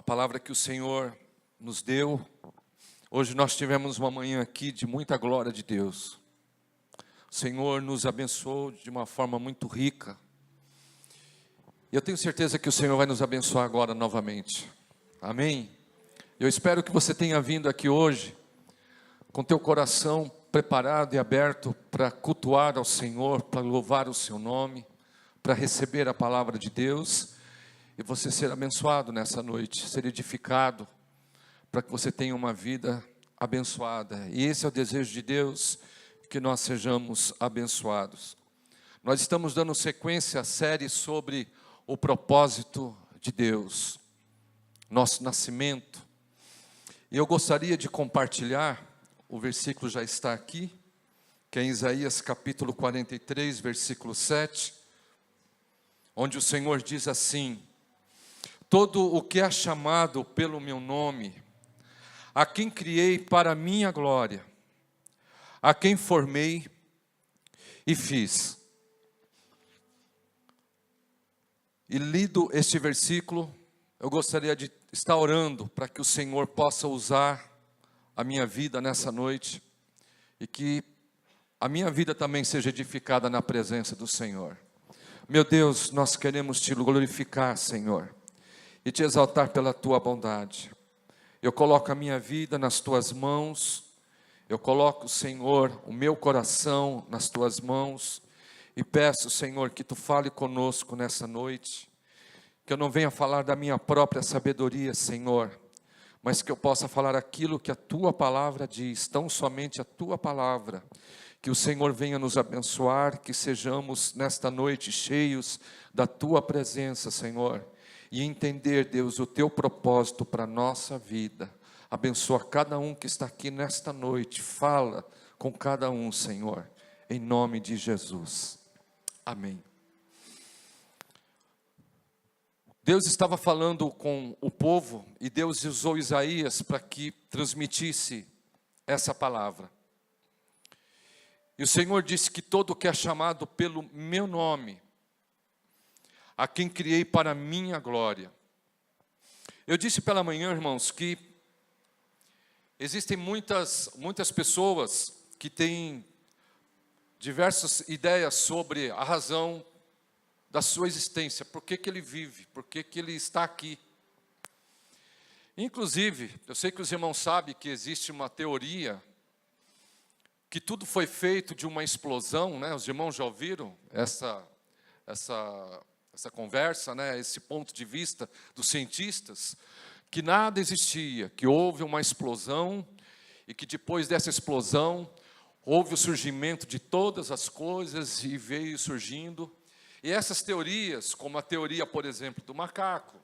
a palavra que o Senhor nos deu. Hoje nós tivemos uma manhã aqui de muita glória de Deus. O Senhor nos abençoou de uma forma muito rica. E eu tenho certeza que o Senhor vai nos abençoar agora novamente. Amém? Eu espero que você tenha vindo aqui hoje com teu coração preparado e aberto para cultuar ao Senhor, para louvar o seu nome, para receber a palavra de Deus e você ser abençoado nessa noite, ser edificado, para que você tenha uma vida abençoada. E esse é o desejo de Deus, que nós sejamos abençoados. Nós estamos dando sequência à série sobre o propósito de Deus, nosso nascimento. E eu gostaria de compartilhar, o versículo já está aqui, que é em Isaías capítulo 43, versículo 7, onde o Senhor diz assim: todo o que é chamado pelo meu nome, a quem criei para a minha glória, a quem formei e fiz. E lido este versículo, eu gostaria de estar orando para que o Senhor possa usar a minha vida nessa noite e que a minha vida também seja edificada na presença do Senhor. Meu Deus, nós queremos te glorificar, Senhor, e te exaltar pela tua bondade. Eu coloco a minha vida nas tuas mãos, eu coloco, Senhor, o meu coração nas tuas mãos, e peço, Senhor, que tu fale conosco nessa noite, que eu não venha falar da minha própria sabedoria, Senhor, mas que eu possa falar aquilo que a tua palavra diz, tão somente a tua palavra. Que o Senhor venha nos abençoar, que sejamos nesta noite cheios da tua presença, Senhor, e entender, Deus, o teu propósito para a nossa vida. Abençoa cada um que está aqui nesta noite, fala com cada um, Senhor, em nome de Jesus. Amém. Deus estava falando com o povo e Deus usou Isaías para que transmitisse essa palavra. E o Senhor disse que todo o que é chamado pelo meu nome, a quem criei para a minha glória. Eu disse pela manhã, irmãos, que existem muitas pessoas que têm diversas ideias sobre a razão da sua existência, por que ele vive, por que ele está aqui. Inclusive, eu sei que os irmãos sabem que existe uma teoria que tudo foi feito de uma explosão, né? Os irmãos já ouviram essa conversa, né? Esse ponto de vista dos cientistas, que nada existia, que houve uma explosão e que depois dessa explosão houve o surgimento de todas as coisas e veio surgindo. E essas teorias, como a teoria, por exemplo, do macaco,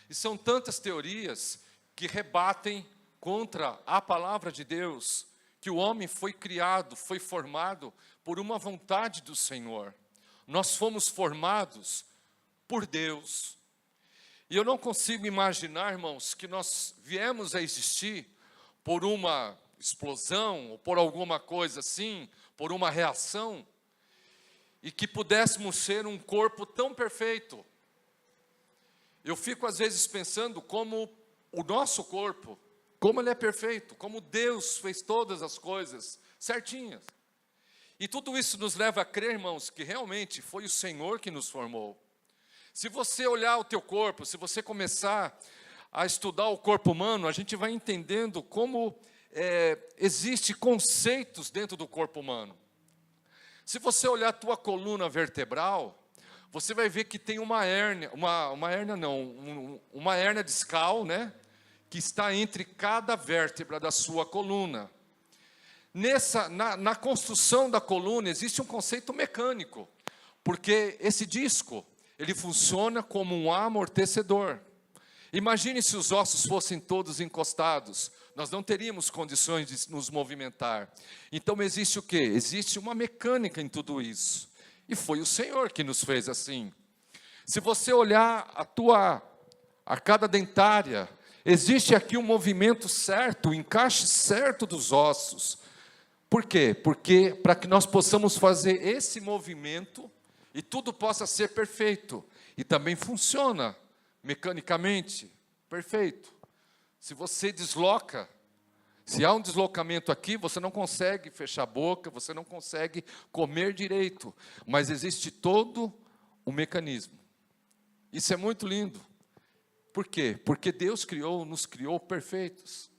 e são tantas teorias que rebatem contra a palavra de Deus, que o homem foi criado, foi formado por uma vontade do Senhor. Nós fomos formados por Deus. E eu não consigo imaginar, irmãos, que nós viemos a existir por uma explosão, ou por alguma coisa assim, por uma reação, e que pudéssemos ser um corpo tão perfeito. Eu fico às vezes pensando como o nosso corpo, como ele é perfeito, como Deus fez todas as coisas certinhas. E tudo isso nos leva a crer, irmãos, que realmente foi o Senhor que nos formou. Se você olhar o teu corpo, se você começar a estudar o corpo humano, a gente vai entendendo como existem conceitos dentro do corpo humano. Se você olhar a tua coluna vertebral, você vai ver que tem uma hérnia, uma hérnia discal, né? Que está entre cada vértebra da sua coluna. Na construção da coluna existe um conceito mecânico, porque esse disco, ele funciona como um amortecedor. Imagine se os ossos fossem todos encostados, nós não teríamos condições de nos movimentar. Então existe o quê? Existe uma mecânica em tudo isso. E foi o Senhor que nos fez assim. Se você olhar a cada dentária, existe aqui um movimento certo, o encaixe certo dos ossos. Por quê? Porque para que nós possamos fazer esse movimento e tudo possa ser perfeito. E também funciona mecanicamente. perfeito. Se você desloca, se há um deslocamento aqui, você não consegue fechar a boca, você não consegue comer direito. Mas existe todo o mecanismo. Isso é muito lindo. Por quê? Porque Deus nos criou perfeitos.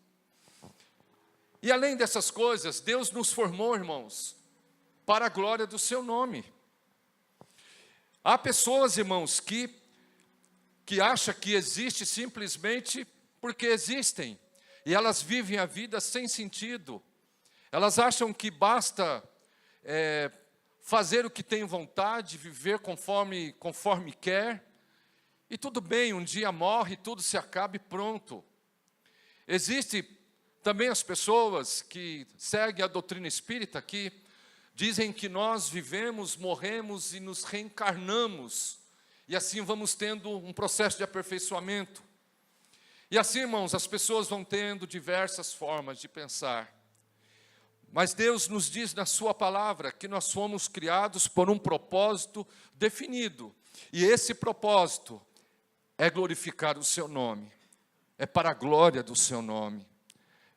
E além dessas coisas, Deus nos formou, irmãos, para a glória do seu nome. Há pessoas, irmãos, que acham que existe simplesmente porque existem. E elas vivem a vida sem sentido. Elas acham que basta fazer o que tem vontade, viver conforme quer. E tudo bem, um dia morre, tudo se acaba e pronto. Existe também as pessoas que seguem a doutrina espírita, que dizem que nós vivemos, morremos e nos reencarnamos. E assim vamos tendo um processo de aperfeiçoamento. E assim, irmãos, as pessoas vão tendo diversas formas de pensar. Mas Deus nos diz na sua palavra que nós fomos criados por um propósito definido. E esse propósito é glorificar o seu nome. É para a glória do seu nome.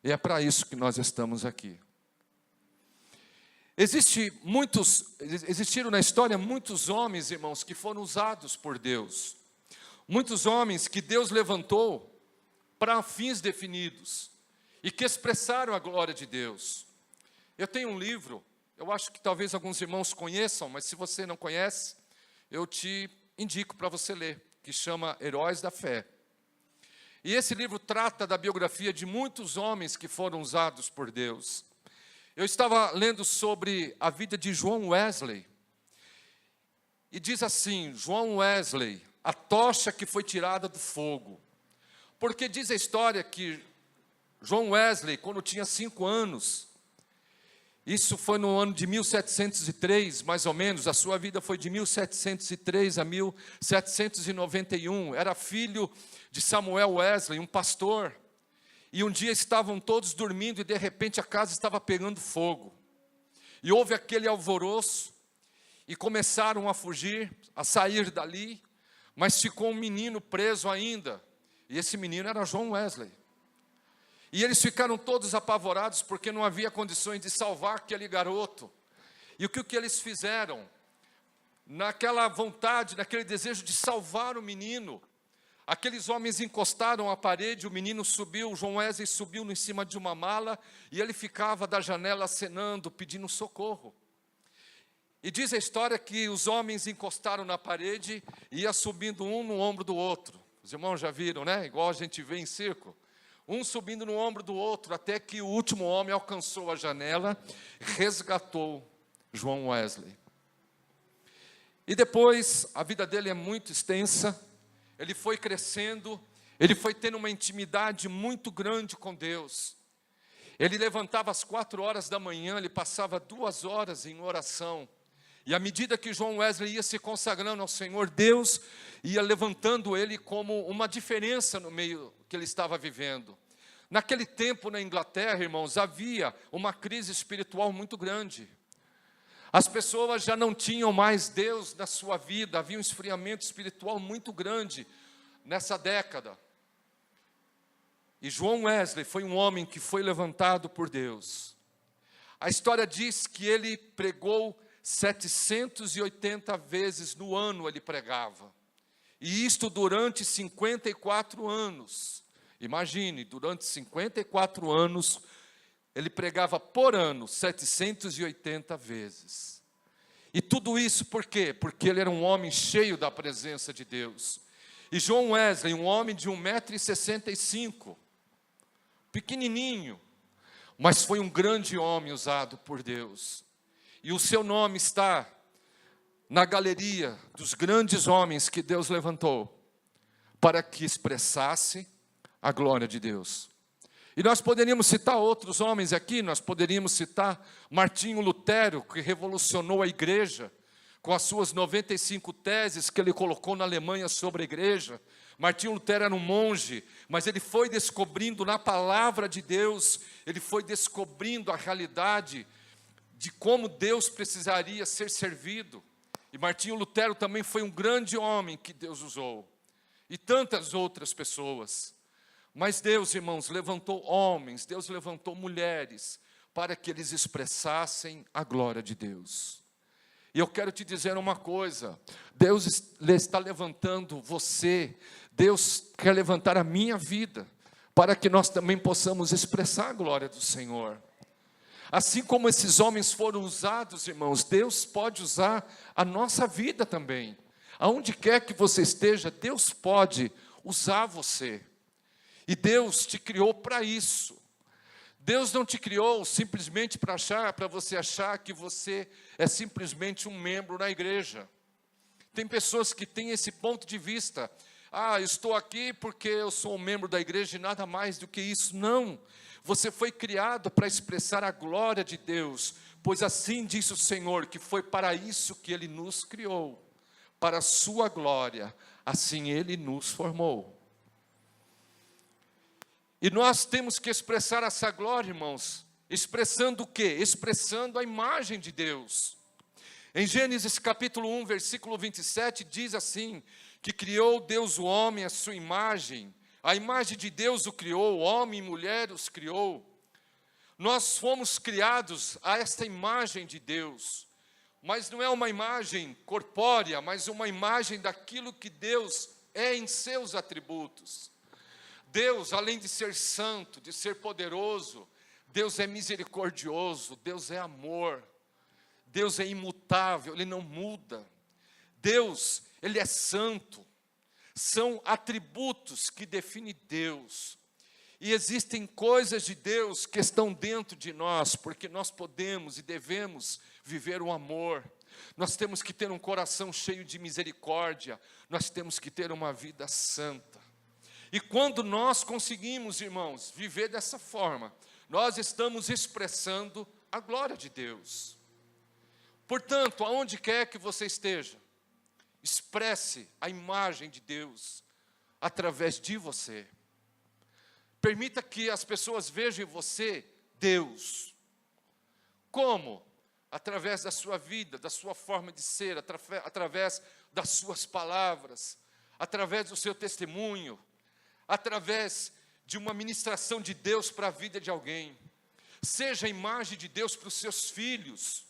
E é para isso que nós estamos aqui. Existiram na história muitos homens, irmãos, que foram usados por Deus. Muitos homens que Deus levantou para fins definidos e que expressaram a glória de Deus. Eu tenho um livro, eu acho que talvez alguns irmãos conheçam, mas se você não conhece, eu te indico para você ler, que chama Heróis da Fé. E esse livro trata da biografia de muitos homens que foram usados por Deus. Eu estava lendo sobre a vida de João Wesley, e diz assim, João Wesley, a tocha que foi tirada do fogo. Porque diz a história que João Wesley, quando tinha 5 anos, isso foi no ano de 1703, mais ou menos, a sua vida foi de 1703 a 1791, era filho de Samuel Wesley, um pastor, e um dia estavam todos dormindo e de repente a casa estava pegando fogo, e houve aquele alvoroço, e começaram a fugir, a sair dali, mas ficou um menino preso ainda, e esse menino era João Wesley. E eles ficaram todos apavorados, porque não havia condições de salvar aquele garoto. E o que eles fizeram? Naquela vontade, naquele desejo de salvar o menino, aqueles homens encostaram a parede, o menino subiu, João Wesley subiu em cima de uma mala, e ele ficava da janela acenando, pedindo socorro. E diz a história que os homens encostaram na parede, e ia subindo um no ombro do outro. Os irmãos já viram, né? Igual a gente vê em circo. Um subindo no ombro do outro, até que o último homem alcançou a janela, resgatou João Wesley. E depois, a vida dele é muito extensa, ele foi crescendo, ele foi tendo uma intimidade muito grande com Deus. Ele levantava às 4 horas da manhã, ele passava 2 horas em oração. E à medida que João Wesley ia se consagrando ao Senhor, Deus ia levantando ele como uma diferença no meio que ele estava vivendo. Naquele tempo na Inglaterra, irmãos, havia uma crise espiritual muito grande. As pessoas já não tinham mais Deus na sua vida, havia um esfriamento espiritual muito grande nessa década. E João Wesley foi um homem que foi levantado por Deus. A história diz que ele pregou 780 vezes no ano ele pregava. E isto durante 54 anos. Imagine, durante 54 anos, ele pregava por ano 780 vezes. E tudo isso por quê? Porque ele era um homem cheio da presença de Deus. E João Wesley, um homem de 1,65 m, pequenininho, mas foi um grande homem usado por Deus. E o seu nome está na galeria dos grandes homens que Deus levantou para que expressasse a glória de Deus. E nós poderíamos citar outros homens aqui, nós poderíamos citar Martinho Lutero, que revolucionou a igreja, com as suas 95 teses que ele colocou na Alemanha sobre a igreja. Martinho Lutero era um monge, mas ele foi descobrindo na palavra de Deus, ele foi descobrindo a realidade de como Deus precisaria ser servido. E Martinho Lutero também foi um grande homem que Deus usou. E tantas outras pessoas. Mas Deus, irmãos, levantou homens, Deus levantou mulheres, para que eles expressassem a glória de Deus. E eu quero te dizer uma coisa, Deus está levantando você, Deus quer levantar a minha vida, para que nós também possamos expressar a glória do Senhor. Assim como esses homens foram usados, irmãos, Deus pode usar a nossa vida também. Aonde quer que você esteja, Deus pode usar você. E Deus te criou para isso. Deus não te criou simplesmente para você achar que você é simplesmente um membro na igreja. Tem pessoas que têm esse ponto de vista. Ah, eu estou aqui porque eu sou um membro da igreja e nada mais do que isso. Não, você foi criado para expressar a glória de Deus, pois assim disse o Senhor, que foi para isso que Ele nos criou, para a sua glória, assim Ele nos formou. E nós temos que expressar essa glória, irmãos, expressando o quê? Expressando a imagem de Deus. Em Gênesis capítulo 1, versículo 27, diz assim, que criou Deus o homem à sua imagem, a imagem de Deus o criou, homem e mulher os criou. Nós fomos criados a esta imagem de Deus, mas não é uma imagem corpórea, mas uma imagem daquilo que Deus é em seus atributos. Deus, além de ser santo, de ser poderoso, Deus é misericordioso, Deus é amor, Deus é imutável, Ele não muda. Deus, Ele é santo, são atributos que definem Deus. E existem coisas de Deus que estão dentro de nós, porque nós podemos e devemos viver o amor. Nós temos que ter um coração cheio de misericórdia, nós temos que ter uma vida santa. E quando nós conseguimos, irmãos, viver dessa forma, nós estamos expressando a glória de Deus. Portanto, aonde quer que você esteja, expresse a imagem de Deus através de você. Permita que as pessoas vejam em você Deus. Como? Através da sua vida, da sua forma de ser, através das suas palavras, através do seu testemunho, através de uma ministração de Deus para a vida de alguém. Seja a imagem de Deus para os seus filhos.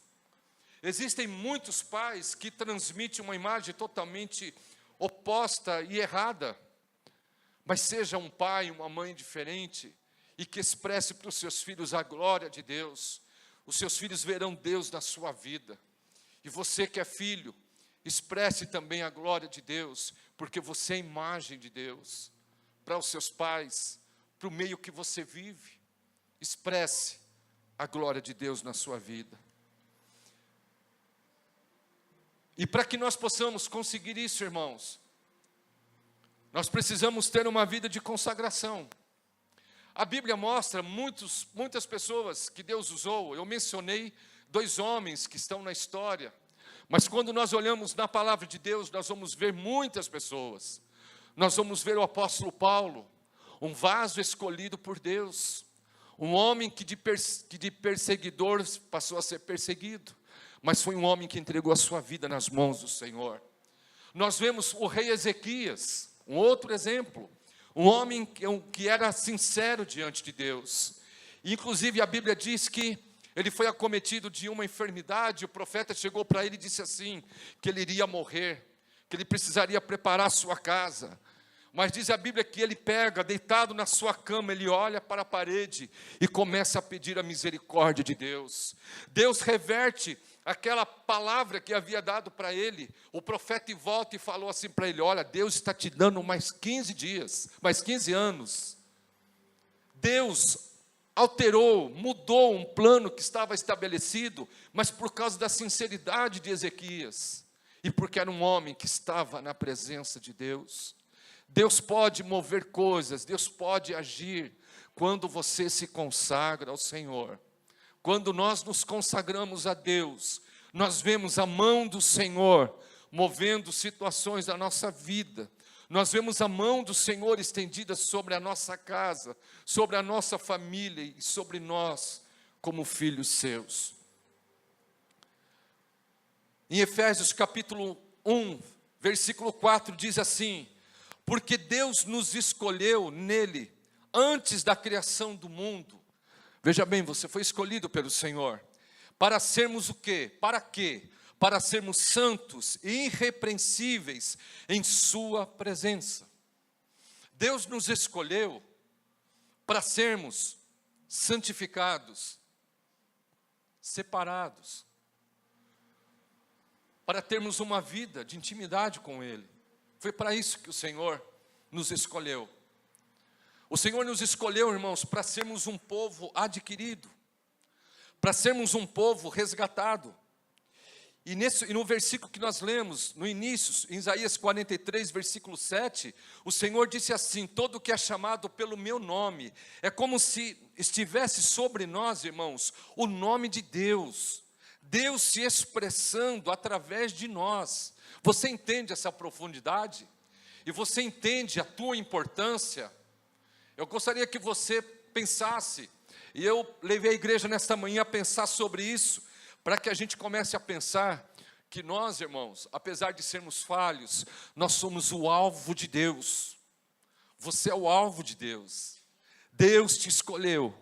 Existem muitos pais que transmitem uma imagem totalmente oposta e errada. Mas seja um pai, uma mãe diferente e que expresse para os seus filhos a glória de Deus. Os seus filhos verão Deus na sua vida. E você que é filho, expresse também a glória de Deus, porque você é a imagem de Deus. Para os seus pais, para o meio que você vive, expresse a glória de Deus na sua vida. E para que nós possamos conseguir isso, irmãos, nós precisamos ter uma vida de consagração. A Bíblia mostra muitas pessoas que Deus usou. Eu mencionei 2 homens que estão na história. Mas quando nós olhamos na palavra de Deus, nós vamos ver muitas pessoas. Nós vamos ver o apóstolo Paulo, um vaso escolhido por Deus. Um homem que de perseguidor passou a ser perseguido. Mas foi um homem que entregou a sua vida nas mãos do Senhor. Nós vemos o rei Ezequias, um outro exemplo, um homem que era sincero diante de Deus. Inclusive a Bíblia diz que ele foi acometido de uma enfermidade. O profeta chegou para ele e disse assim, que ele iria morrer, que ele precisaria preparar a sua casa. Mas diz a Bíblia que ele pega, deitado na sua cama, ele olha para a parede e começa a pedir a misericórdia de Deus. Deus reverte aquela palavra que havia dado para ele. O profeta volta e falou assim para ele, olha, Deus está te dando mais 15 dias, mais 15 anos. Deus alterou, mudou um plano que estava estabelecido, mas por causa da sinceridade de Ezequias, e porque era um homem que estava na presença de Deus. Deus pode mover coisas, Deus pode agir, quando você se consagra ao Senhor. Quando nós nos consagramos a Deus, nós vemos a mão do Senhor movendo situações da nossa vida. Nós vemos a mão do Senhor estendida sobre a nossa casa, sobre a nossa família e sobre nós como filhos seus. Em Efésios capítulo 1, versículo 4 diz assim, porque Deus nos escolheu nele antes da criação do mundo. Veja bem, você foi escolhido pelo Senhor para sermos o quê? Para quê? Para sermos santos e irrepreensíveis em sua presença. Deus nos escolheu para sermos santificados, separados, para termos uma vida de intimidade com Ele. Foi para isso que o Senhor nos escolheu. O Senhor nos escolheu, irmãos, para sermos um povo adquirido, para sermos um povo resgatado. E no versículo que nós lemos, no início, em Isaías 43, versículo 7, o Senhor disse assim: todo que é chamado pelo meu nome, é como se estivesse sobre nós, irmãos, o nome de Deus, Deus se expressando através de nós. Você entende essa profundidade? E você entende a tua importância? Eu gostaria que você pensasse, e eu levei a igreja nesta manhã a pensar sobre isso, para que a gente comece a pensar que nós, irmãos, apesar de sermos falhos, nós somos o alvo de Deus. Você é o alvo de Deus. Deus te escolheu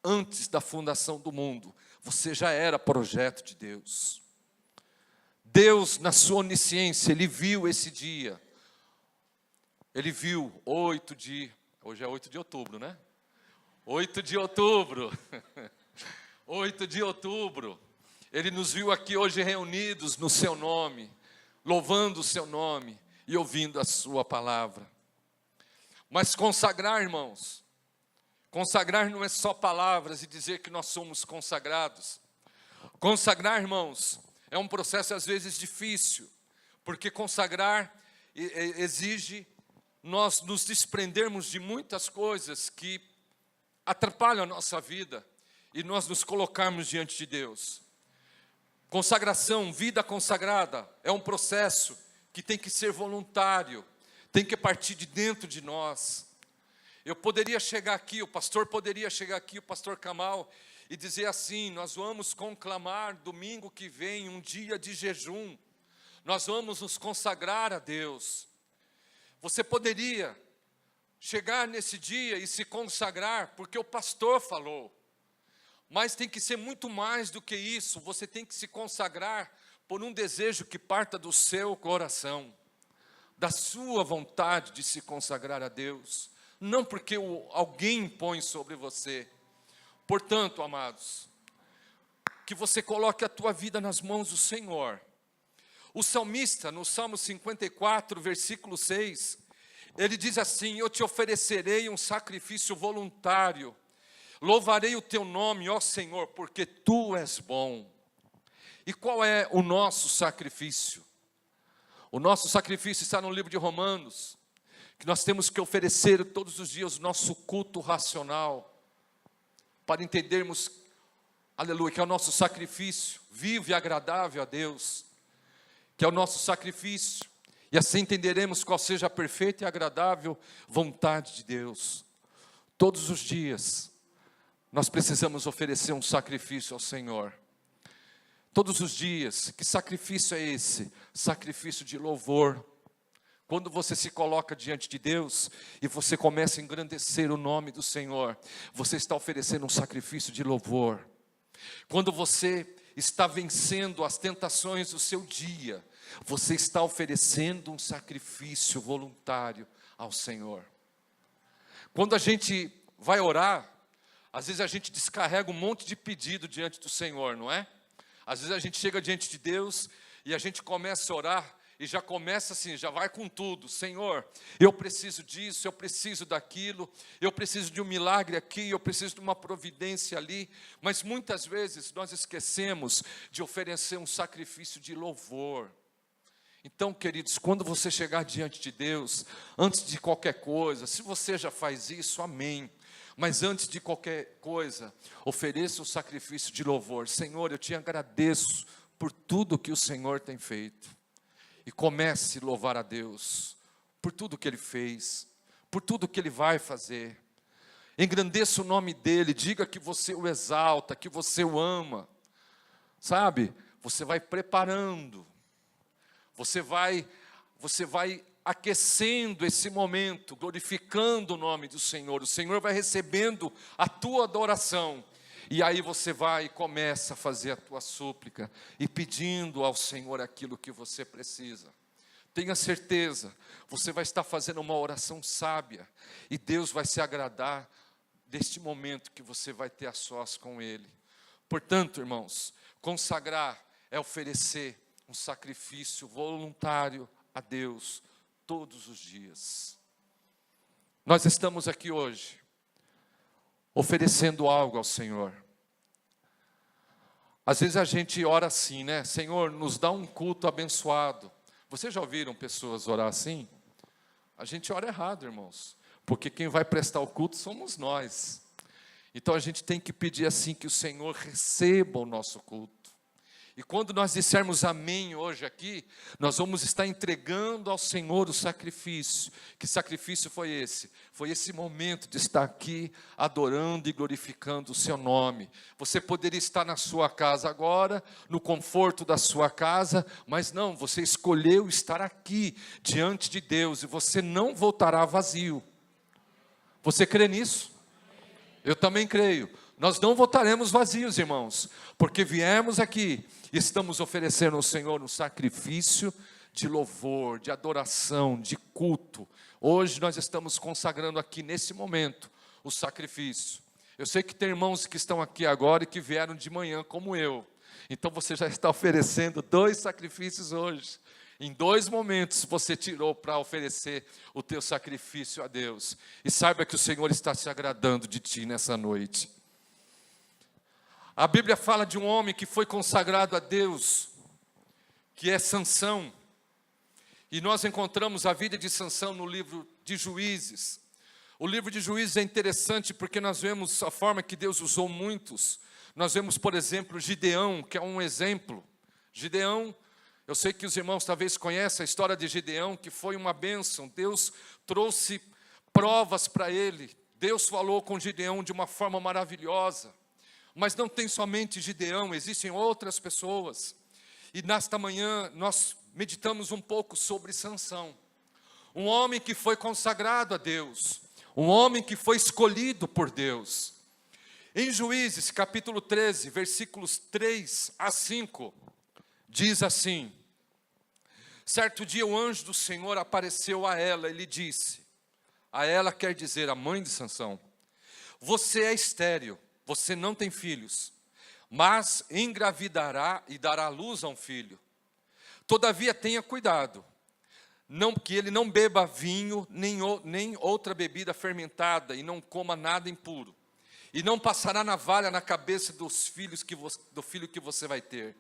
antes da fundação do mundo. Você já era projeto de Deus. Deus, na sua onisciência, Ele viu esse dia. Ele viu hoje é 8 de outubro, né? 8 de outubro. 8 de outubro. Ele nos viu aqui hoje reunidos no seu nome, louvando o seu nome e ouvindo a sua palavra. Mas consagrar, irmãos, consagrar não é só palavras e dizer que nós somos consagrados. Consagrar, irmãos, é um processo às vezes difícil, porque consagrar exige nós nos desprendermos de muitas coisas que atrapalham a nossa vida e nós nos colocarmos diante de Deus. Consagração, vida consagrada, é um processo que tem que ser voluntário, tem que partir de dentro de nós. Eu poderia chegar aqui, o pastor poderia chegar aqui, o pastor Kamal, e dizer assim: nós vamos conclamar domingo que vem um dia de jejum, nós vamos nos consagrar a Deus. Você poderia chegar nesse dia e se consagrar, porque o pastor falou. Mas tem que ser muito mais do que isso. Você tem que se consagrar por um desejo que parta do seu coração, da sua vontade de se consagrar a Deus, não porque alguém impõe sobre você. Portanto, amados, que você coloque a tua vida nas mãos do Senhor. O salmista, no Salmo 54, versículo 6, ele diz assim: eu te oferecerei um sacrifício voluntário, louvarei o teu nome, ó Senhor, porque tu és bom. E qual é o nosso sacrifício? O nosso sacrifício está no livro de Romanos, que nós temos que oferecer todos os dias o nosso culto racional, para entendermos, aleluia, que é o nosso sacrifício vivo e agradável a Deus, que é o nosso sacrifício, e assim entenderemos qual seja a perfeita e agradável vontade de Deus. Todos os dias, nós precisamos oferecer um sacrifício ao Senhor. Todos os dias. Que sacrifício é esse? Sacrifício de louvor. Quando você se coloca diante de Deus e você começa a engrandecer o nome do Senhor, você está oferecendo um sacrifício de louvor. Quando você está vencendo as tentações do seu dia, você está oferecendo um sacrifício voluntário ao Senhor. Quando a gente vai orar, às vezes a gente descarrega um monte de pedido diante do Senhor, não é? Às vezes a gente chega diante de Deus e a gente começa a orar e já começa assim, já vai com tudo. Senhor, eu preciso disso, eu preciso daquilo, eu preciso de um milagre aqui, eu preciso de uma providência ali. Mas muitas vezes nós esquecemos de oferecer um sacrifício de louvor. Então, queridos, quando você chegar diante de Deus, antes de qualquer coisa, se você já faz isso, amém. Mas antes de qualquer coisa, ofereça o sacrifício de louvor. Senhor, eu te agradeço por tudo que o Senhor tem feito. E comece a louvar a Deus por tudo que Ele fez, por tudo que Ele vai fazer. Engrandeça o nome dEle, diga que você o exalta, que você o ama. Sabe, você vai preparando, você vai aquecendo esse momento, glorificando o nome do Senhor. O Senhor vai recebendo a tua adoração. E aí você vai e começa a fazer a tua súplica e pedindo ao Senhor aquilo que você precisa. Tenha certeza, você vai estar fazendo uma oração sábia e Deus vai se agradar deste momento que você vai ter a sós com Ele. Portanto, irmãos, consagrar é oferecer um sacrifício voluntário a Deus todos os dias. Nós estamos aqui hoje oferecendo algo ao Senhor. Às vezes a gente ora assim, né? Senhor, nos dá um culto abençoado. Vocês já ouviram pessoas orar assim? A gente ora errado, irmãos, porque quem vai prestar o culto somos nós. Então a gente tem que pedir assim que o Senhor receba o nosso culto. E quando nós dissermos amém hoje aqui, nós vamos estar entregando ao Senhor o sacrifício. Que sacrifício foi esse? Foi esse momento de estar aqui adorando e glorificando o seu nome. Você poderia estar na sua casa agora, no conforto da sua casa, mas não, você escolheu estar aqui diante de Deus e você não voltará vazio. Você crê nisso? Eu também creio. Nós não voltaremos vazios, irmãos, porque viemos aqui e estamos oferecendo ao Senhor um sacrifício de louvor, de adoração, de culto. Hoje nós estamos consagrando aqui nesse momento o sacrifício. Eu sei que tem irmãos que estão aqui agora e que vieram de manhã como eu. Então você já está oferecendo 2 sacrifícios hoje. Em 2 momentos você tirou para oferecer o teu sacrifício a Deus. E saiba que o Senhor está se agradando de ti nessa noite. A Bíblia fala de um homem que foi consagrado a Deus, que é Sansão. E nós encontramos a vida de Sansão no livro de Juízes. O livro de Juízes é interessante porque nós vemos a forma que Deus usou muitos. Nós vemos, por exemplo, Gideão, que é um exemplo. Gideão, eu sei que os irmãos talvez conheçam a história de Gideão, que foi uma bênção. Deus trouxe provas para ele. Deus falou com Gideão de uma forma maravilhosa. Mas não tem somente Gideão, existem outras pessoas. E nesta manhã nós meditamos um pouco sobre Sansão. Um homem que foi consagrado a Deus. Um homem que foi escolhido por Deus. Em Juízes, capítulo 13, versículos 3 a 5, diz assim: certo dia o anjo do Senhor apareceu a ela e lhe disse, a ela quer dizer a mãe de Sansão, você é estéril, você não tem filhos, mas engravidará e dará luz a um filho. Todavia tenha cuidado, que ele não beba vinho, nem outra bebida fermentada, e não coma nada impuro. E não passará navalha na cabeça do filho que você vai ter.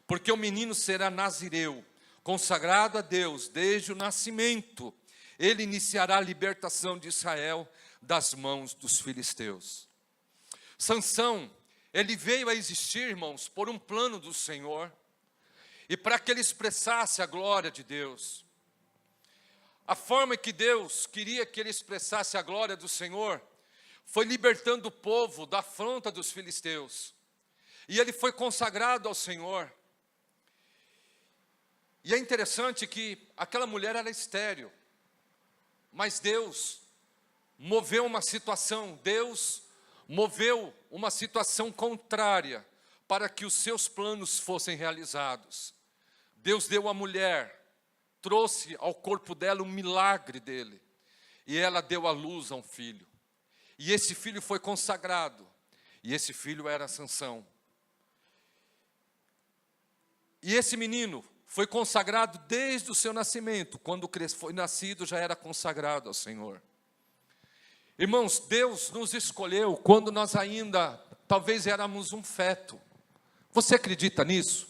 Porque o menino será nazireu, consagrado a Deus desde o nascimento. Ele iniciará a libertação de Israel das mãos dos filisteus. Sansão, ele veio a existir, irmãos, por um plano do Senhor, e para que ele expressasse a glória de Deus. A forma que Deus queria que ele expressasse a glória do Senhor, foi libertando o povo da afronta dos filisteus, e ele foi consagrado ao Senhor. E é interessante que aquela mulher era estéril, mas Deus moveu uma situação, Deus moveu uma situação contrária para que os seus planos fossem realizados. Deus deu à mulher, trouxe ao corpo dela um milagre dele, e ela deu à luz a um filho. E esse filho foi consagrado, e esse filho era Sansão. E esse menino foi consagrado desde o seu nascimento, quando foi nascido já era consagrado ao Senhor. Irmãos, Deus nos escolheu quando nós ainda, talvez éramos um feto. Você acredita nisso?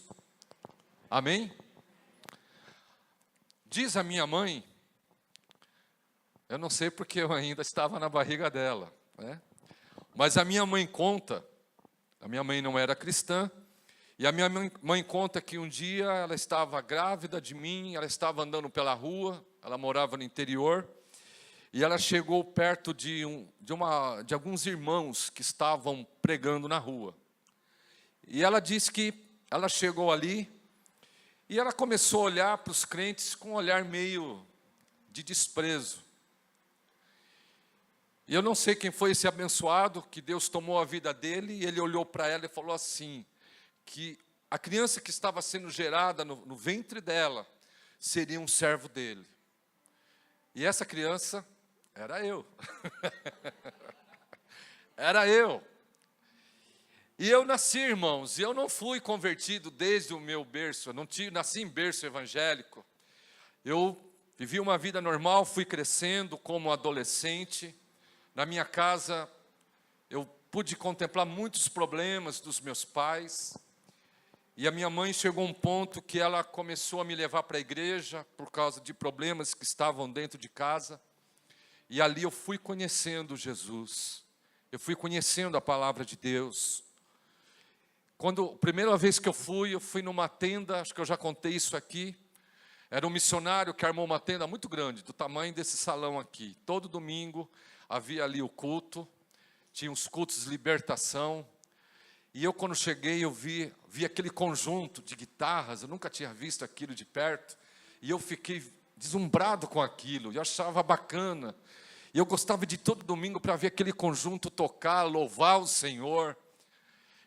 Amém? Diz a minha mãe, eu não sei porque eu ainda estava na barriga dela, né? Mas a minha mãe conta, a minha mãe não era cristã, e a minha mãe conta que um dia ela estava grávida de mim, ela estava andando pela rua, ela morava no interior, e ela chegou perto de alguns irmãos que estavam pregando na rua. E ela disse que ela chegou ali, e ela começou a olhar para os crentes com um olhar meio de desprezo. E eu não sei quem foi esse abençoado, que Deus tomou a vida dele, e ele olhou para ela e falou assim, que a criança que estava sendo gerada no ventre dela, seria um servo dele. E essa criança era eu. Era eu. E eu nasci, irmãos, e eu não fui convertido desde o meu berço, eu não nasci em berço evangélico. Eu vivi uma vida normal, fui crescendo como adolescente. Na minha casa, eu pude contemplar muitos problemas dos meus pais. E a minha mãe chegou a um ponto que ela começou a me levar para a igreja por causa de problemas que estavam dentro de casa. E ali eu fui conhecendo Jesus. Eu fui conhecendo a palavra de Deus. A primeira vez que eu fui numa tenda, acho que eu já contei isso aqui. Era um missionário que armou uma tenda muito grande, do tamanho desse salão aqui. Todo domingo havia ali o culto, tinha os cultos de libertação. E eu, quando cheguei, eu vi aquele conjunto de guitarras, eu nunca tinha visto aquilo de perto. E eu fiquei deslumbrado com aquilo, eu achava bacana. E eu gostava de todo domingo para ver aquele conjunto tocar, louvar o Senhor.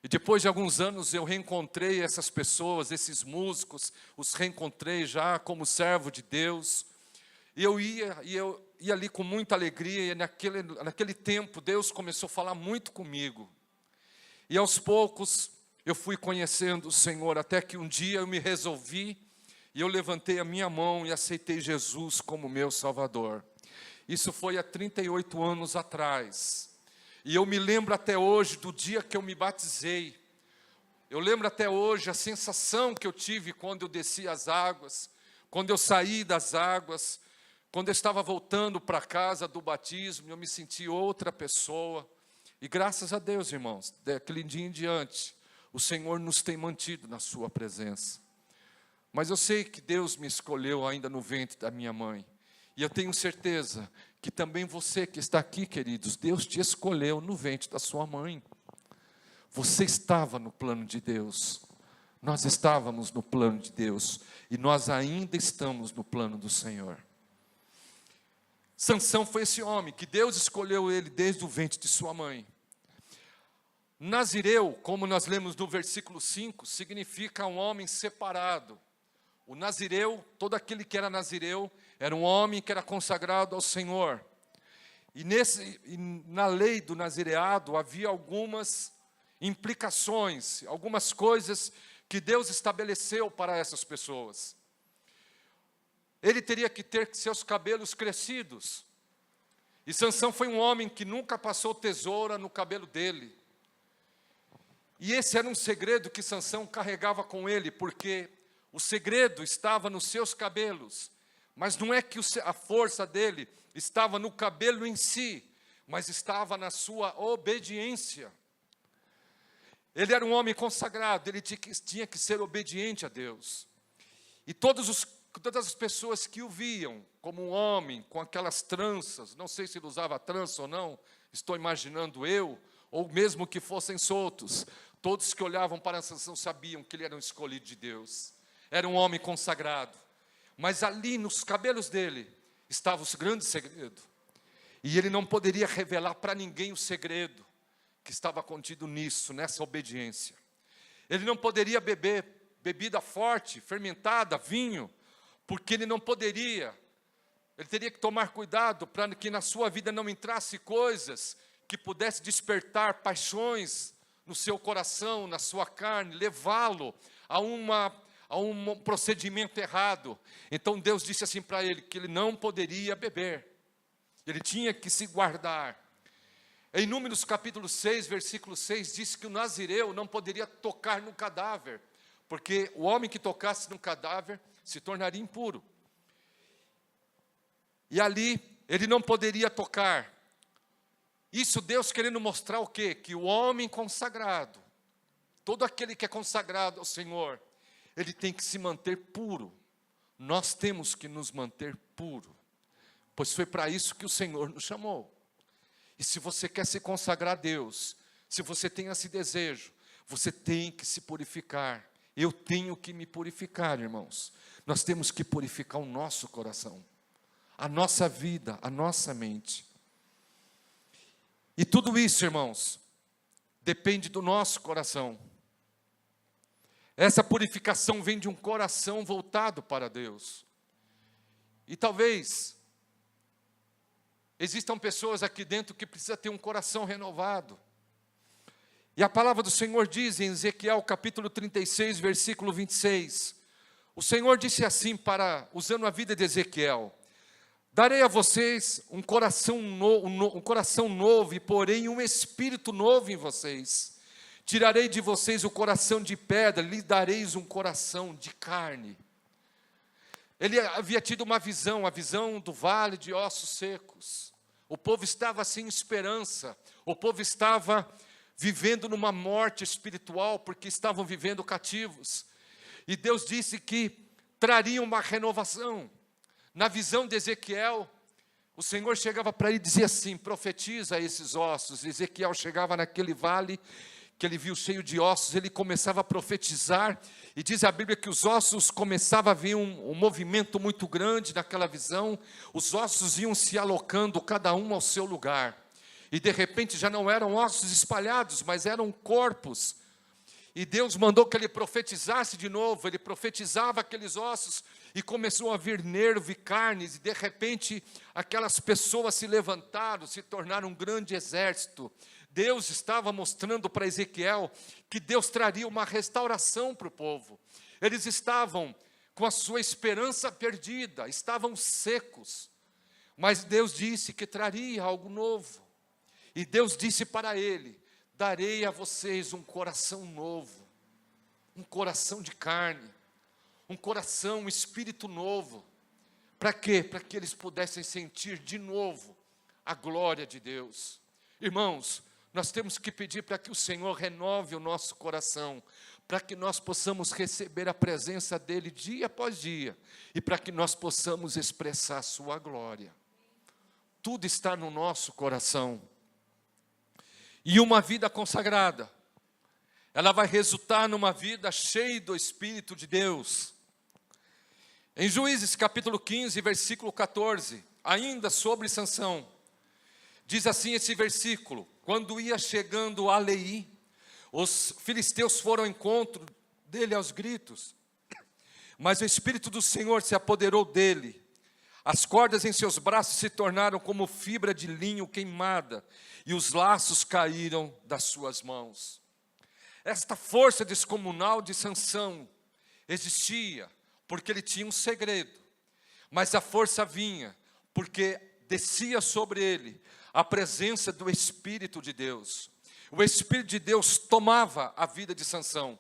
E depois de alguns anos eu reencontrei essas pessoas, esses músicos, os reencontrei já como servo de Deus. E eu ia ali com muita alegria, e naquele tempo Deus começou a falar muito comigo. E aos poucos eu fui conhecendo o Senhor, até que um dia eu me resolvi, e eu levantei a minha mão e aceitei Jesus como meu Salvador. Isso foi há 38 anos atrás. E eu me lembro até hoje do dia que eu me batizei. Eu lembro até hoje a sensação que eu tive quando eu desci as águas, quando eu saí das águas, quando eu estava voltando para casa do batismo, eu me senti outra pessoa. E graças a Deus, irmãos, daquele dia em diante, o Senhor nos tem mantido na sua presença. Mas eu sei que Deus me escolheu ainda no ventre da minha mãe. E eu tenho certeza que também você que está aqui, queridos, Deus te escolheu no ventre da sua mãe. Você estava no plano de Deus. Nós estávamos no plano de Deus. E nós ainda estamos no plano do Senhor. Sansão foi esse homem que Deus escolheu ele desde o ventre de sua mãe. Nazireu, como nós lemos no versículo 5, significa um homem separado. O nazireu, todo aquele que era nazireu, era um homem que era consagrado ao Senhor. E na lei do nazireado havia algumas implicações, algumas coisas que Deus estabeleceu para essas pessoas. Ele teria que ter seus cabelos crescidos. E Sansão foi um homem que nunca passou tesoura no cabelo dele. E esse era um segredo que Sansão carregava com ele, porque o segredo estava nos seus cabelos. Mas não é que a força dele estava no cabelo em si, mas estava na sua obediência. Ele era um homem consagrado, ele tinha que ser obediente a Deus. E todas as pessoas que o viam como um homem com aquelas tranças, não sei se ele usava trança ou não, estou imaginando eu, ou mesmo que fossem soltos, todos que olhavam para Sansão sabiam que ele era um escolhido de Deus, era um homem consagrado. Mas ali nos cabelos dele estava o grande segredo, e ele não poderia revelar para ninguém o segredo que estava contido nisso, nessa obediência. Ele não poderia beber bebida forte, fermentada, vinho, porque ele não poderia. Ele teria que tomar cuidado para que na sua vida não entrasse coisas que pudesse despertar paixões no seu coração, na sua carne, levá-lo a um procedimento errado. Então Deus disse assim para ele, que ele não poderia beber, ele tinha que se guardar. Em Números capítulo 6, versículo 6, diz que o nazireu não poderia tocar no cadáver, porque o homem que tocasse no cadáver se tornaria impuro. E ali ele não poderia tocar. Isso Deus querendo mostrar o quê? Que o homem consagrado, todo aquele que é consagrado ao Senhor, ele tem que se manter puro. Nós temos que nos manter puro, pois foi para isso que o Senhor nos chamou. E se você quer se consagrar a Deus, se você tem esse desejo, você tem que se purificar. Eu tenho que me purificar, irmãos. Nós temos que purificar o nosso coração. a nossa vida, a nossa mente. E tudo isso, irmãos, depende do nosso coração. Essa purificação vem de um coração voltado para Deus. E talvez existam pessoas aqui dentro que precisam ter um coração renovado. E a palavra do Senhor diz em Ezequiel capítulo 36, versículo 26. O Senhor disse assim, usando a vida de Ezequiel: darei a vocês um coração novo e porém um espírito novo em vocês. Tirarei de vocês o coração de pedra, lhes dareis um coração de carne. Ele havia tido uma visão, a visão do vale de ossos secos. O povo estava sem esperança, o povo estava vivendo numa morte espiritual, porque estavam vivendo cativos. E Deus disse que traria uma renovação. Na visão de Ezequiel, o Senhor chegava para ele e dizia assim: profetiza a esses ossos. Ezequiel chegava naquele vale que ele viu cheio de ossos, ele começava a profetizar, e diz a Bíblia que os ossos começavam a vir um movimento muito grande naquela visão, os ossos iam se alocando, cada um ao seu lugar, e de repente já não eram ossos espalhados, mas eram corpos, e Deus mandou que ele profetizasse de novo, ele profetizava aqueles ossos, e começou a vir nervo e carnes, e de repente aquelas pessoas se levantaram, se tornaram um grande exército. Deus estava mostrando para Ezequiel que Deus traria uma restauração para o povo. Eles estavam com a sua esperança perdida, estavam secos, mas Deus disse que traria algo novo. E Deus disse para ele: darei a vocês um coração novo, um coração de carne, um coração, um espírito novo. Para quê? Para que eles pudessem sentir de novo a glória de Deus. Irmãos, nós temos que pedir para que o Senhor renove o nosso coração, para que nós possamos receber a presença dEle dia após dia, e para que nós possamos expressar a sua glória. Tudo está no nosso coração. E uma vida consagrada, ela vai resultar numa vida cheia do Espírito de Deus. Em Juízes capítulo 15, versículo 14, ainda sobre Sansão, diz assim esse versículo: quando ia chegando a Leí, os filisteus foram ao encontro dele aos gritos, mas o Espírito do Senhor se apoderou dele. As cordas em seus braços se tornaram como fibra de linho queimada, e os laços caíram das suas mãos. Esta força descomunal de Sansão existia, porque ele tinha um segredo, mas a força vinha, porque descia sobre ele a presença do Espírito de Deus. O Espírito de Deus tomava a vida de Sansão,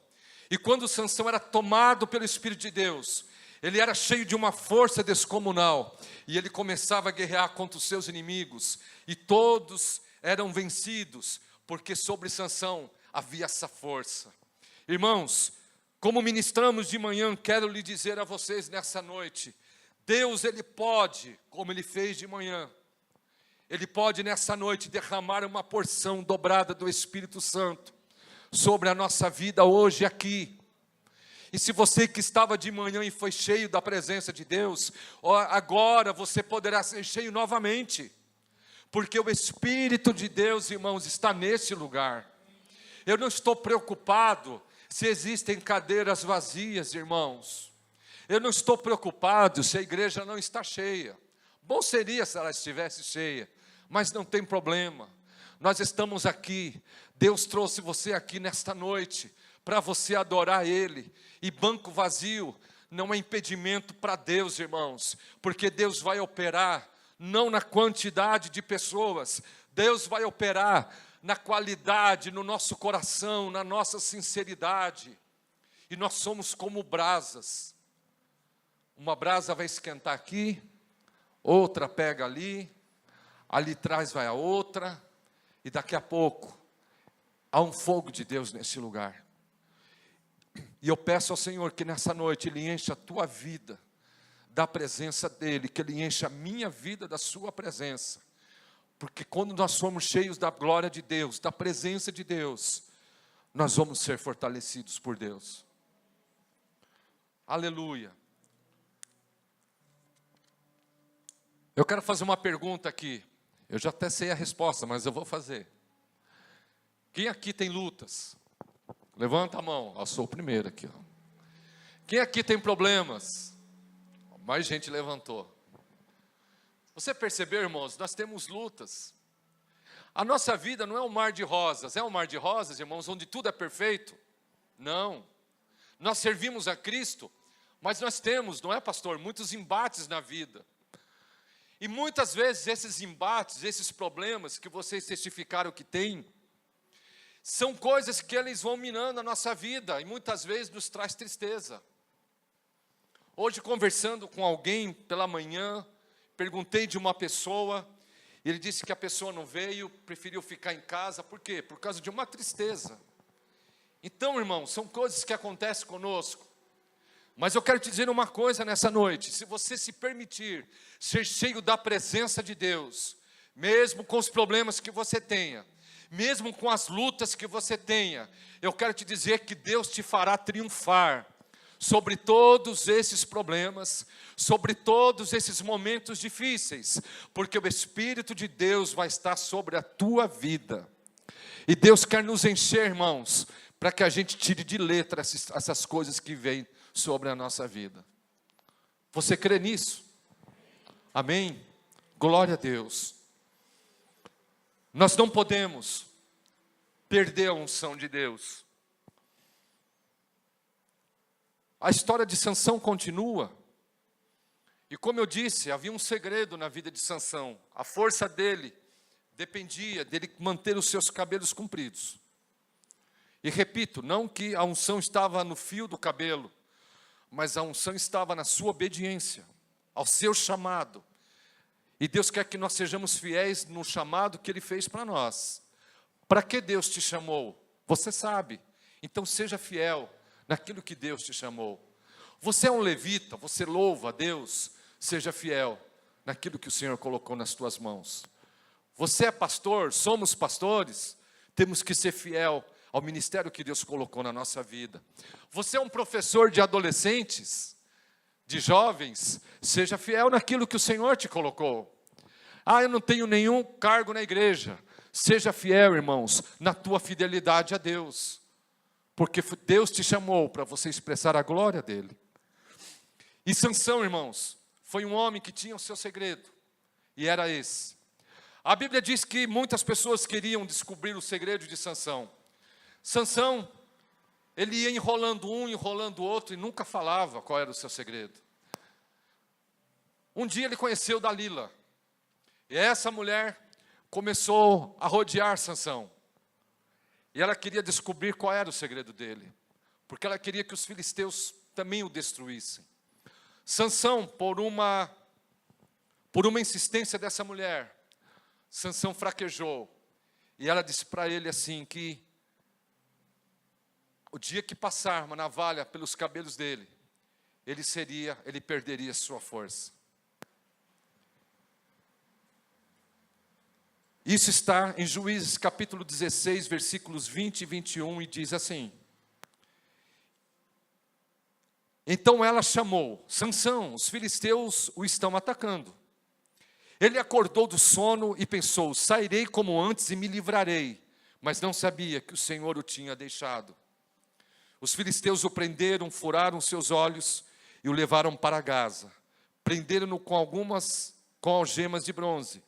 e quando Sansão era tomado pelo Espírito de Deus, ele era cheio de uma força descomunal, e ele começava a guerrear contra os seus inimigos, e todos eram vencidos, porque sobre Sansão havia essa força. Irmãos, como ministramos de manhã, quero lhe dizer a vocês nessa noite: Deus, Ele pode, como Ele fez de manhã, Ele pode nessa noite derramar uma porção dobrada do Espírito Santo sobre a nossa vida hoje aqui. E se você que estava de manhã e foi cheio da presença de Deus, agora você poderá ser cheio novamente, porque o Espírito de Deus, irmãos, está nesse lugar. Eu não estou preocupado se existem cadeiras vazias, irmãos. Eu não estou preocupado se a igreja não está cheia. Bom seria se ela estivesse cheia, mas não tem problema. Nós estamos aqui, Deus trouxe você aqui nesta noite, para você adorar Ele, e banco vazio não é impedimento para Deus, irmãos, porque Deus vai operar, não na quantidade de pessoas, Deus vai operar na qualidade, no nosso coração, na nossa sinceridade, e nós somos como brasas, uma brasa vai esquentar aqui, outra pega ali, ali atrás vai a outra, e daqui a pouco, há um fogo de Deus nesse lugar. E eu peço ao Senhor que nessa noite Ele encha a tua vida da presença dEle, que Ele encha a minha vida da sua presença, porque quando nós somos cheios da glória de Deus, da presença de Deus, nós vamos ser fortalecidos por Deus. Aleluia. Eu quero fazer uma pergunta aqui. Eu já até sei a resposta, mas eu vou fazer. Quem aqui tem lutas? Levanta a mão. Eu sou o primeiro aqui. Ó. Quem aqui tem problemas? Mais gente levantou. Você percebeu, irmãos? Nós temos lutas. A nossa vida não é um mar de rosas. É um mar de rosas, irmãos, onde tudo é perfeito? Não. Nós servimos a Cristo, mas nós temos, não é, pastor, muitos embates na vida. E muitas vezes esses embates, esses problemas que vocês testificaram que tem, são coisas que eles vão minando a nossa vida e muitas vezes nos traz tristeza. Hoje, conversando com alguém pela manhã, perguntei de uma pessoa, ele disse que a pessoa não veio, preferiu ficar em casa. Por quê? Por causa de uma tristeza. Então, irmão, são coisas que acontecem conosco. Mas eu quero te dizer uma coisa nessa noite. Se você se permitir ser cheio da presença de Deus, mesmo com os problemas que você tenha, mesmo com as lutas que você tenha, eu quero te dizer que Deus te fará triunfar sobre todos esses problemas, sobre todos esses momentos difíceis, porque o Espírito de Deus vai estar sobre a tua vida. E Deus quer nos encher, irmãos, para que a gente tire de letra essas coisas que vêm sobre a nossa vida. Você crê nisso? Amém? Glória a Deus. Nós não podemos perder a unção de Deus. A história de Sansão continua. E como eu disse, havia um segredo na vida de Sansão. A força dele dependia dele manter os seus cabelos compridos. E repito, não que a unção estava no fio do cabelo, mas a unção estava na sua obediência, ao seu chamado. E Deus quer que nós sejamos fiéis no chamado que Ele fez para nós. Para que Deus te chamou? Você sabe. Então seja fiel naquilo que Deus te chamou. Você é um levita, você louva a Deus, seja fiel naquilo que o Senhor colocou nas tuas mãos. Você é pastor, somos pastores, temos que ser fiel ao ministério que Deus colocou na nossa vida. Você é um professor de adolescentes, de jovens, seja fiel naquilo que o Senhor te colocou. Ah, eu não tenho nenhum cargo na igreja. Seja fiel, irmãos, na tua fidelidade a Deus. Porque Deus te chamou para você expressar a glória dEle. E Sansão, irmãos, foi um homem que tinha o seu segredo. E era esse. A Bíblia diz que muitas pessoas queriam descobrir o segredo de Sansão. Sansão, ele ia enrolando um, enrolando o outro e nunca falava qual era o seu segredo. Um dia ele conheceu Dalila. E essa mulher começou a rodear Sansão. E ela queria descobrir qual era o segredo dele. Porque ela queria que os filisteus também o destruíssem. Sansão, por uma insistência dessa mulher, Sansão fraquejou. E ela disse para ele assim que o dia que passar uma navalha pelos cabelos dele, ele perderia sua força. Isso está em Juízes capítulo 16, versículos 20 e 21, e diz assim: então ela chamou, Sansão, os filisteus o estão atacando. Ele acordou do sono e pensou, sairei como antes e me livrarei, mas não sabia que o Senhor o tinha deixado. Os filisteus o prenderam, furaram seus olhos e o levaram para Gaza. Prenderam-no com algemas de bronze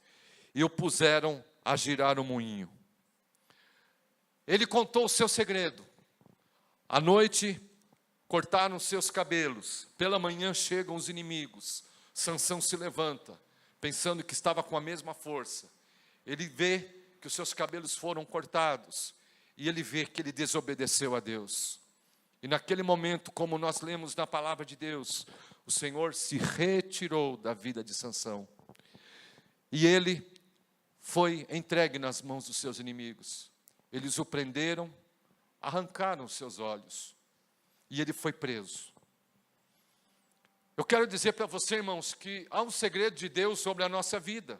e o puseram a girar o moinho. Ele contou o seu segredo. À noite, cortaram seus cabelos. Pela manhã chegam os inimigos. Sansão se levanta, pensando que estava com a mesma força. Ele vê que os seus cabelos foram cortados. E ele vê que ele desobedeceu a Deus. E naquele momento, como nós lemos na palavra de Deus, o Senhor se retirou da vida de Sansão. E ele foi entregue nas mãos dos seus inimigos. Eles o prenderam, arrancaram os seus olhos. E ele foi preso. Eu quero dizer para você, irmãos, que há um segredo de Deus sobre a nossa vida.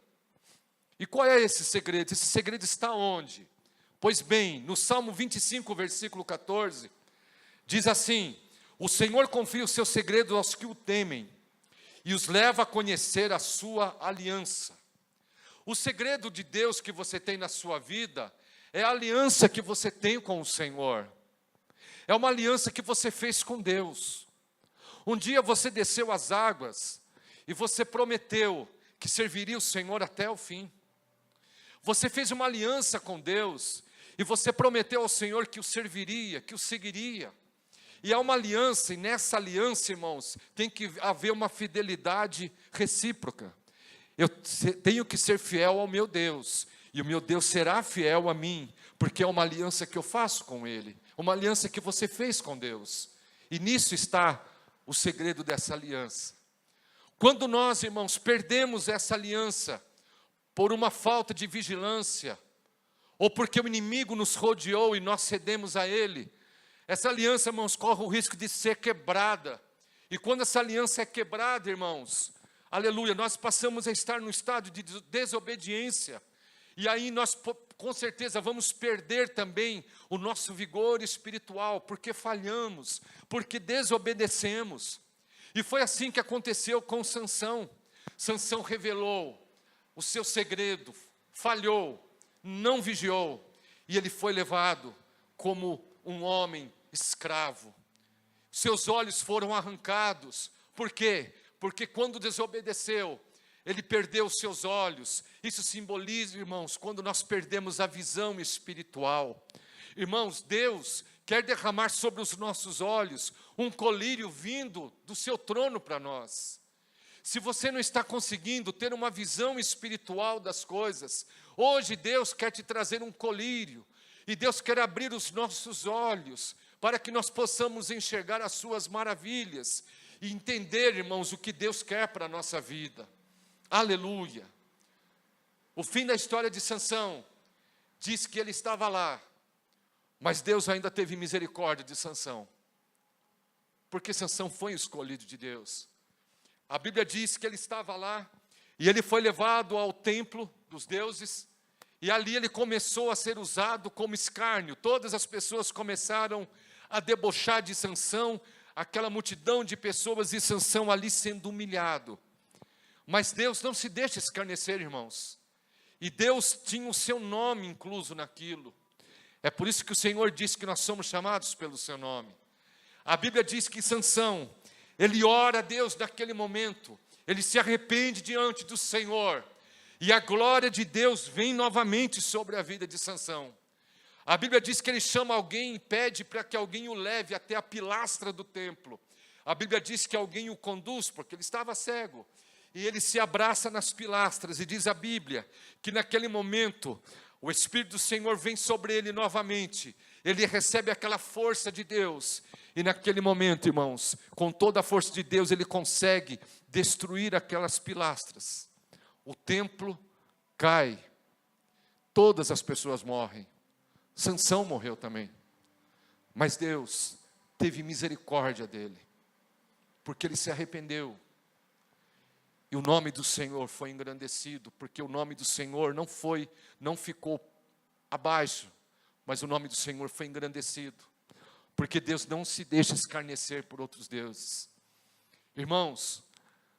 E qual é esse segredo? Esse segredo está onde? Pois bem, no Salmo 25, versículo 14, diz assim: o Senhor confia o seu segredo aos que o temem, e os leva a conhecer a sua aliança. O segredo de Deus que você tem na sua vida é a aliança que você tem com o Senhor. É uma aliança que você fez com Deus. Um dia você desceu as águas e você prometeu que serviria o Senhor até o fim. Você fez uma aliança com Deus e você prometeu ao Senhor que o serviria, que o seguiria. E há uma aliança, e nessa aliança, irmãos, tem que haver uma fidelidade recíproca. Eu tenho que ser fiel ao meu Deus, e o meu Deus será fiel a mim, porque é uma aliança que eu faço com Ele, uma aliança que você fez com Deus. E nisso está o segredo dessa aliança. Quando nós, irmãos, perdemos essa aliança por uma falta de vigilância, ou porque o inimigo nos rodeou e nós cedemos a ele, essa aliança, irmãos, corre o risco de ser quebrada. E quando essa aliança é quebrada, irmãos, aleluia, nós passamos a estar no estado de desobediência. E aí nós, com certeza, vamos perder também o nosso vigor espiritual, porque falhamos, porque desobedecemos. E foi assim que aconteceu com Sansão. Sansão revelou o seu segredo, falhou, não vigiou, e ele foi levado como um homem escravo. Seus olhos foram arrancados. Por quê? Porque quando desobedeceu, ele perdeu os seus olhos. Isso simboliza, irmãos, quando nós perdemos a visão espiritual. Irmãos, Deus quer derramar sobre os nossos olhos um colírio vindo do seu trono para nós. Se você não está conseguindo ter uma visão espiritual das coisas, hoje Deus quer te trazer um colírio. E Deus quer abrir os nossos olhos para que nós possamos enxergar as suas maravilhas e entender, irmãos, o que Deus quer para a nossa vida. Aleluia. O fim da história de Sansão diz que ele estava lá, mas Deus ainda teve misericórdia de Sansão, porque Sansão foi escolhido de Deus. A Bíblia diz que ele estava lá e ele foi levado ao templo dos deuses. E ali ele começou a ser usado como escárnio. Todas as pessoas começaram a debochar de Sansão, aquela multidão de pessoas e Sansão ali sendo humilhado. Mas Deus não se deixa escarnecer, irmãos. E Deus tinha o seu nome incluso naquilo. É por isso que o Senhor disse que nós somos chamados pelo seu nome. A Bíblia diz que Sansão, ele ora a Deus naquele momento. Ele se arrepende diante do Senhor. E a glória de Deus vem novamente sobre a vida de Sansão. A Bíblia diz que ele chama alguém e pede para que alguém o leve até a pilastra do templo. A Bíblia diz que alguém o conduz, porque ele estava cego. E ele se abraça nas pilastras, e diz a Bíblia, que naquele momento, o Espírito do Senhor vem sobre ele novamente. Ele recebe aquela força de Deus. E naquele momento, irmãos, com toda a força de Deus, ele consegue destruir aquelas pilastras. O templo cai, todas as pessoas morrem. Sansão morreu também, mas Deus teve misericórdia dele, porque ele se arrependeu. E o nome do Senhor foi engrandecido, porque o nome do Senhor não ficou abaixo, mas o nome do Senhor foi engrandecido, porque Deus não se deixa escarnecer por outros deuses. Irmãos,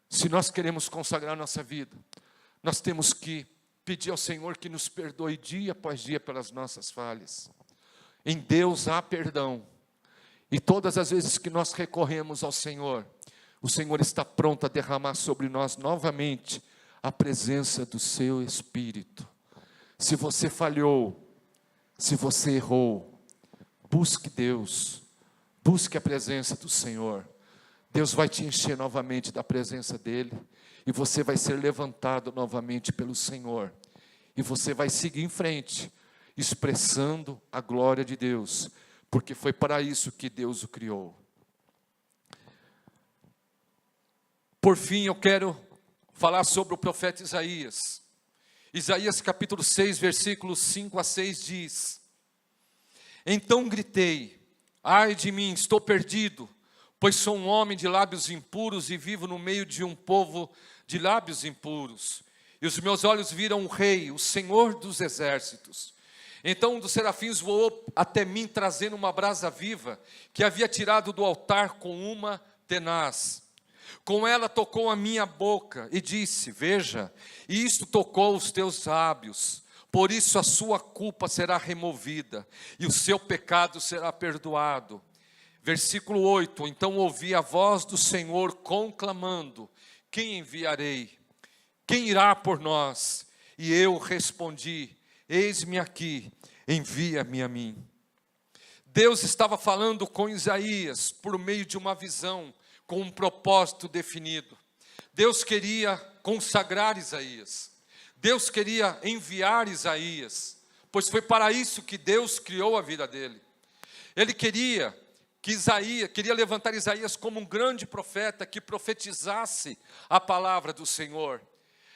se nós queremos consagrar nossa vida, nós temos que pedir ao Senhor que nos perdoe dia após dia pelas nossas falhas. Em Deus há perdão. E todas as vezes que nós recorremos ao Senhor, o Senhor está pronto a derramar sobre nós novamente a presença do seu Espírito. Se você falhou, se você errou, busque Deus, busque a presença do Senhor. Deus vai te encher novamente da presença dEle, e você vai ser levantado novamente pelo Senhor, e você vai seguir em frente, expressando a glória de Deus, porque foi para isso que Deus o criou. Por fim, eu quero falar sobre o profeta Isaías. Isaías capítulo 6, versículos 5 a 6 diz: Então gritei, ai de mim, estou perdido, pois sou um homem de lábios impuros e vivo no meio de um povo de lábios impuros. E os meus olhos viram o Rei, o Senhor dos exércitos. Então um dos serafins voou até mim, trazendo uma brasa viva, que havia tirado do altar com uma tenaz. Com ela tocou a minha boca e disse: veja, isto tocou os teus lábios, por isso a sua culpa será removida e o seu pecado será perdoado. Versículo 8: então ouvi a voz do Senhor conclamando: quem enviarei? Quem irá por nós? E eu respondi: eis-me aqui, envia-me a mim. Deus estava falando com Isaías por meio de uma visão, com um propósito definido. Deus queria consagrar Isaías. Deus queria enviar Isaías, pois foi para isso que Deus criou a vida dele. Ele queria levantar Isaías como um grande profeta que profetizasse a palavra do Senhor.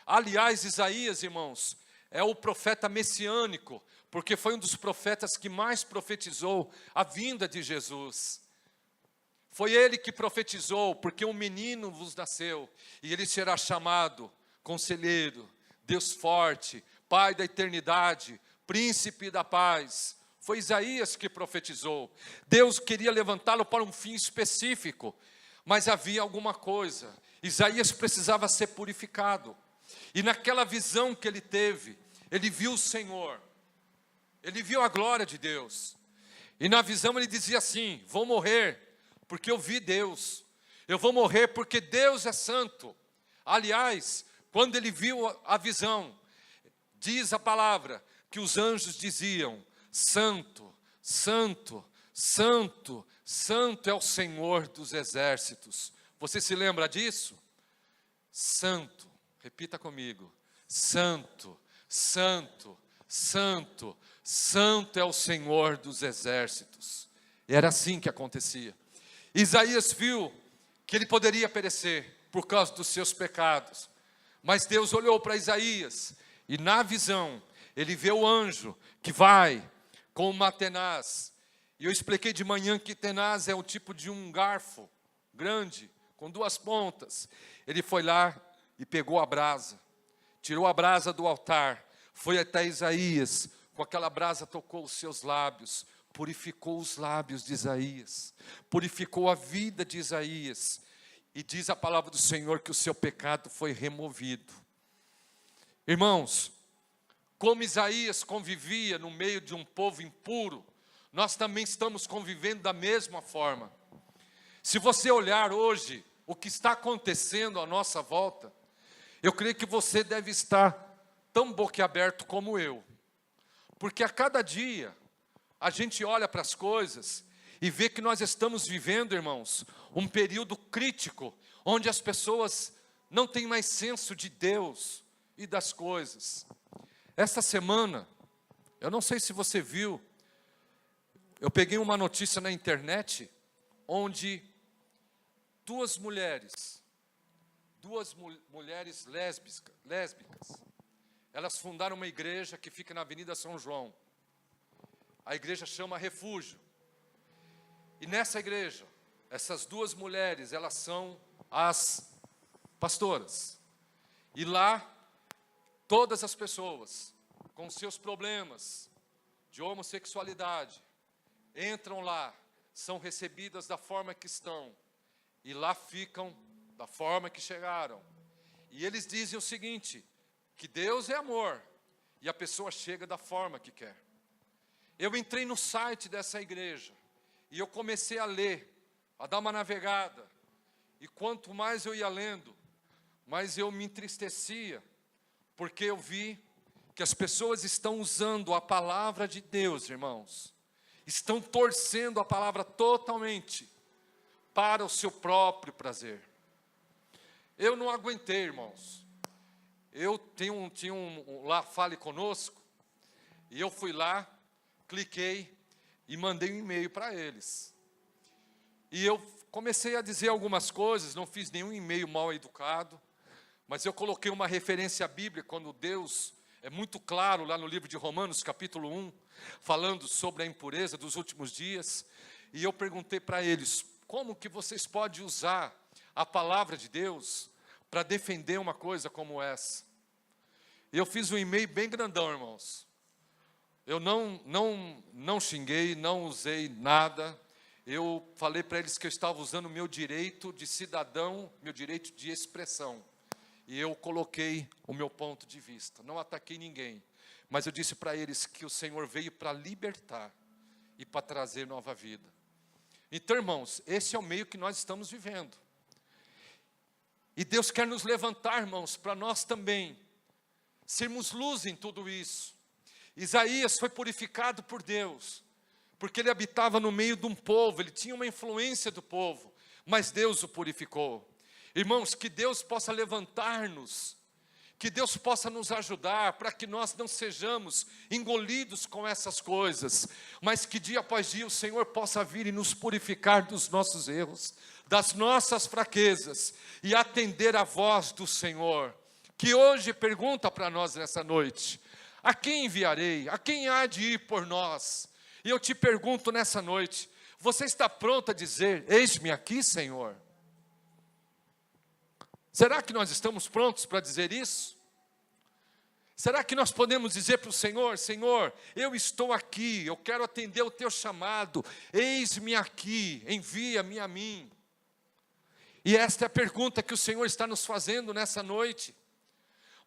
Aliás, Isaías, irmãos, é o profeta messiânico, porque foi um dos profetas que mais profetizou a vinda de Jesus. Foi ele que profetizou: porque um menino vos nasceu, e ele será chamado Conselheiro, Deus Forte, Pai da Eternidade, Príncipe da Paz. Foi Isaías que profetizou. Deus queria levantá-lo para um fim específico, mas havia alguma coisa. Isaías precisava ser purificado. E naquela visão que ele teve, ele viu o Senhor. Ele viu a glória de Deus. E na visão ele dizia assim: vou morrer porque eu vi Deus. Eu vou morrer porque Deus é santo. Aliás, quando ele viu a visão, diz a palavra que os anjos diziam: santo, santo, santo, santo é o Senhor dos exércitos. Você se lembra disso? Santo, repita comigo: santo, santo, santo, santo é o Senhor dos exércitos. E era assim que acontecia. Isaías viu que ele poderia perecer por causa dos seus pecados, mas Deus olhou para Isaías e na visão ele vê o anjo que vai com uma tenaz. E eu expliquei de manhã que tenaz é um tipo de um garfo grande, com duas pontas. Ele foi lá e pegou a brasa, tirou a brasa do altar, foi até Isaías, com aquela brasa tocou os seus lábios, purificou os lábios de Isaías, purificou a vida de Isaías, e diz a palavra do Senhor que o seu pecado foi removido. Irmãos, como Isaías convivia no meio de um povo impuro, nós também estamos convivendo da mesma forma. Se você olhar hoje o que está acontecendo à nossa volta, eu creio que você deve estar tão boquiaberto como eu. Porque a cada dia, a gente olha para as coisas e vê que nós estamos vivendo, irmãos, um período crítico, onde as pessoas não têm mais senso de Deus e das coisas. Esta semana, eu não sei se você viu, eu peguei uma notícia na internet, onde duas mulheres lésbicas, elas fundaram uma igreja que fica na Avenida São João. A igreja chama Refúgio. E nessa igreja, essas duas mulheres, elas são as pastoras. E lá, todas as pessoas com seus problemas de homossexualidade entram lá, são recebidas da forma que estão, e lá ficam da forma que chegaram. E eles dizem o seguinte: que Deus é amor, e a pessoa chega da forma que quer. Eu entrei no site dessa igreja, e eu comecei a ler, a dar uma navegada, e quanto mais eu ia lendo, mais eu me entristecia, porque eu vi que as pessoas estão usando a palavra de Deus, irmãos, estão torcendo a palavra totalmente para o seu próprio prazer. Eu não aguentei, irmãos. Eu tinha um lá, Fale Conosco, e eu fui lá, cliquei e mandei um e-mail para eles. E eu comecei a dizer algumas coisas, não fiz nenhum e-mail mal educado, mas eu coloquei uma referência bíblica, quando Deus é muito claro lá no livro de Romanos, capítulo 1, falando sobre a impureza dos últimos dias. E eu perguntei para eles: como que vocês podem usar a palavra de Deus para defender uma coisa como essa? Eu fiz um e-mail bem grandão, irmãos. Eu não xinguei, não usei nada. eu falei para eles que eu estava usando o meu direito de cidadão, meu direito de expressão. E eu coloquei o meu ponto de vista. Não ataquei ninguém, mas eu disse para eles que o Senhor veio para libertar e para trazer nova vida. Então, irmãos, esse é o meio que nós estamos vivendo. E Deus quer nos levantar, irmãos, para nós também sermos luz em tudo isso. Isaías foi purificado por Deus, porque ele habitava no meio de um povo, ele tinha uma influência do povo, mas Deus o purificou. Irmãos, que Deus possa levantar-nos, que Deus possa nos ajudar, para que nós não sejamos engolidos com essas coisas, mas que dia após dia o Senhor possa vir e nos purificar dos nossos erros, das nossas fraquezas, e atender a voz do Senhor, que hoje pergunta para nós nessa noite: a quem enviarei? A quem há de ir por nós? E eu te pergunto nessa noite, você está pronto a dizer: eis-me aqui, Senhor? Será que nós estamos prontos para dizer isso? Será que nós podemos dizer para o Senhor: Senhor, eu estou aqui, eu quero atender o teu chamado, eis-me aqui, envia-me a mim? E esta é a pergunta que o Senhor está nos fazendo nessa noite.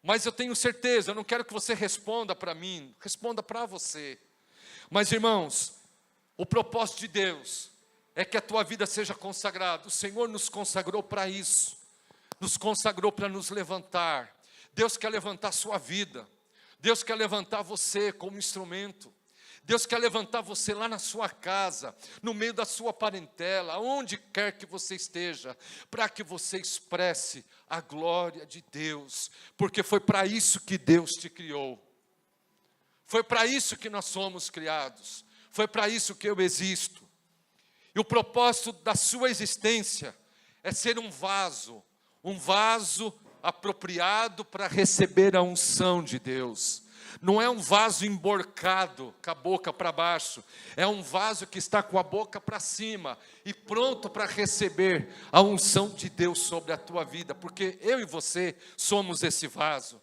Mas eu tenho certeza, eu não quero que você responda para mim, responda para você. Mas, irmãos, o propósito de Deus é que a tua vida seja consagrada. O Senhor nos consagrou para isso, nos consagrou para nos levantar. Deus quer levantar a sua vida, Deus quer levantar você como instrumento, Deus quer levantar você lá na sua casa, no meio da sua parentela, onde quer que você esteja, para que você expresse a glória de Deus, porque foi para isso que Deus te criou, foi para isso que nós somos criados, foi para isso que eu existo. E o propósito da sua existência é ser um vaso apropriado para receber a unção de Deus. Não é um vaso emborcado, com a boca para baixo, é um vaso que está com a boca para cima e pronto para receber a unção de Deus sobre a tua vida, porque eu e você somos esse vaso.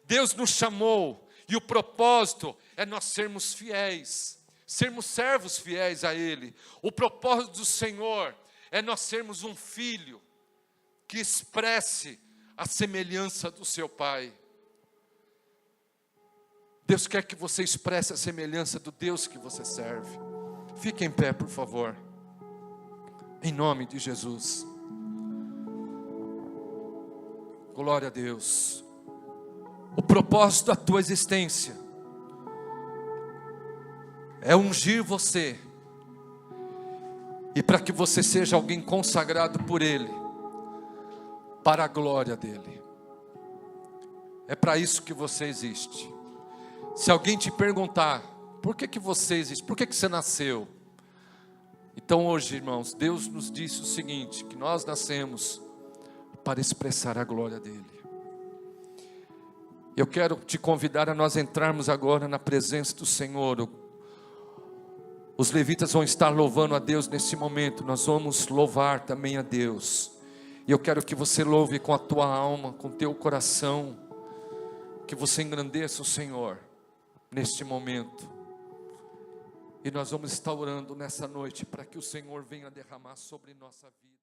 Deus nos chamou e o propósito é nós sermos fiéis, sermos servos fiéis a Ele. O propósito do Senhor é nós sermos um filho que expresse a semelhança do seu Pai. Deus quer que você expresse a semelhança do Deus que você serve. Fique em pé, por favor. Em nome de Jesus. Glória a Deus. O propósito da tua existência é ungir você, e para que você seja alguém consagrado por Ele, para a glória dEle. É para isso que você existe. Se alguém te perguntar: por que você existe? Por que você nasceu? Então hoje, irmãos, Deus nos disse o seguinte: que nós nascemos para expressar a glória dEle. Eu quero te convidar a nós entrarmos agora na presença do Senhor. Os levitas vão estar louvando a Deus nesse momento. Nós vamos louvar também a Deus. E eu quero que você louve com a tua alma, com o teu coração, que você engrandeça o Senhor neste momento. E nós vamos estar orando nessa noite para que o Senhor venha derramar sobre nossa vida.